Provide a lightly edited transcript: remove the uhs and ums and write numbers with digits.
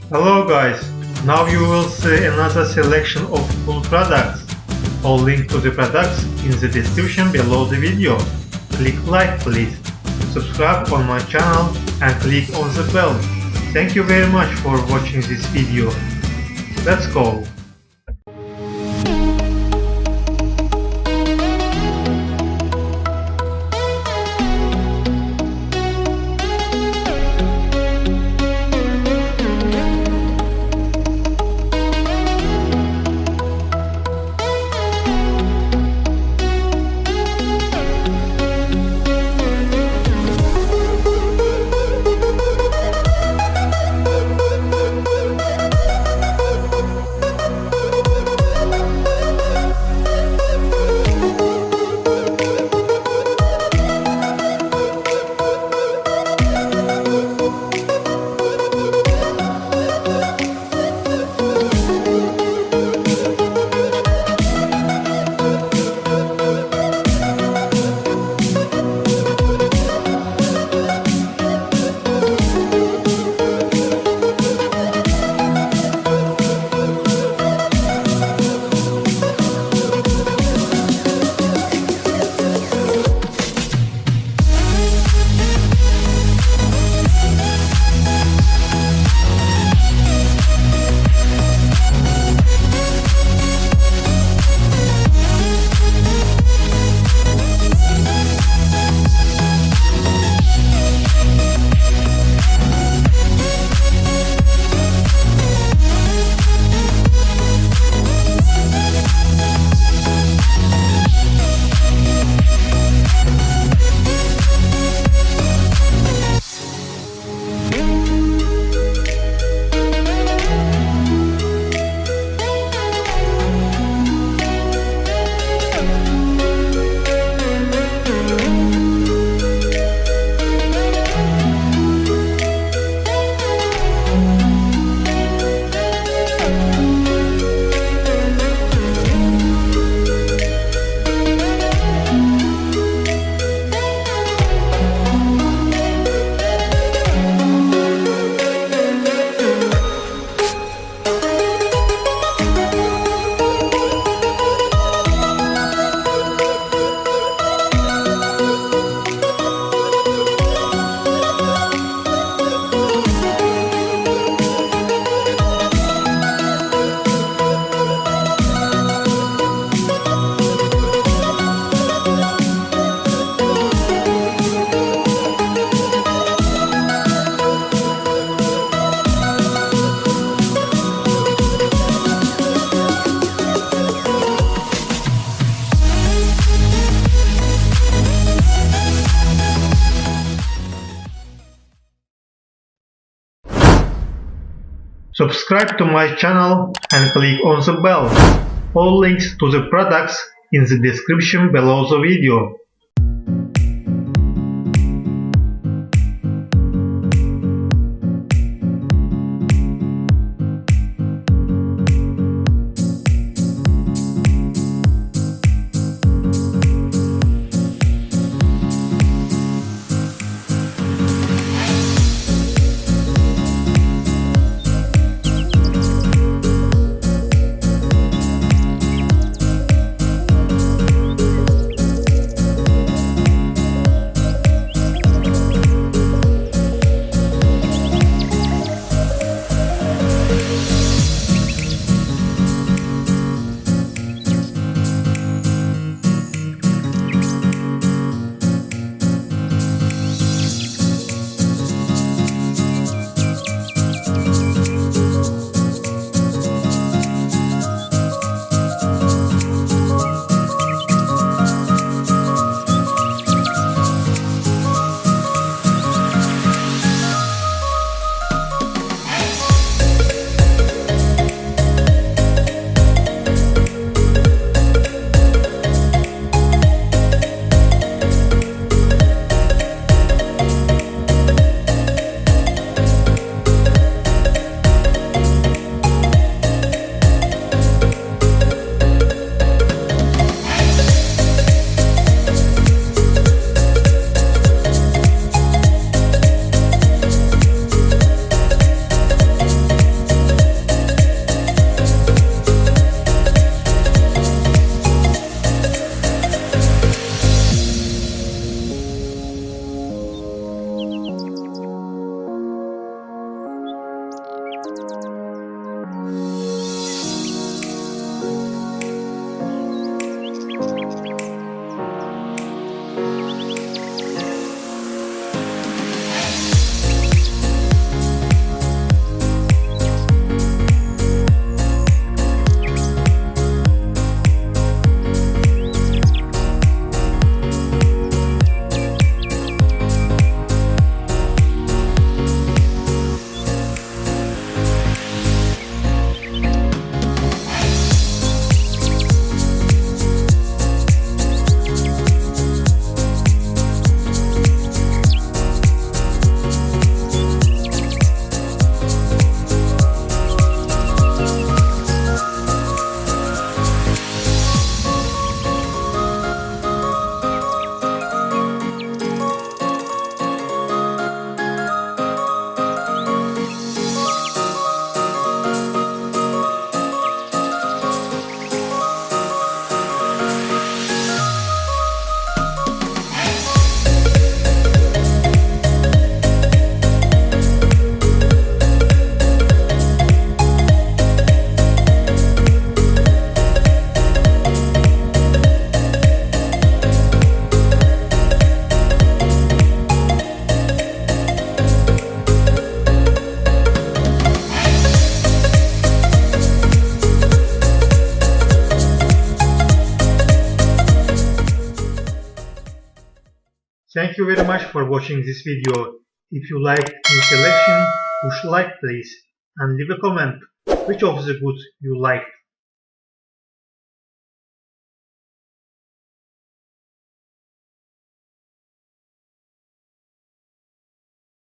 Hello guys, now you will see another selection of cool products. All link to the products in the description below the video. Click like please, subscribe on my channel and click on the bell. Thank you very much for watching this video. Let's go! Subscribe to my channel and click on the bell. All links to the products in the description below the video. Thank you very much for watching this video. If you liked new selection, push like please and leave a comment which of the goods you liked.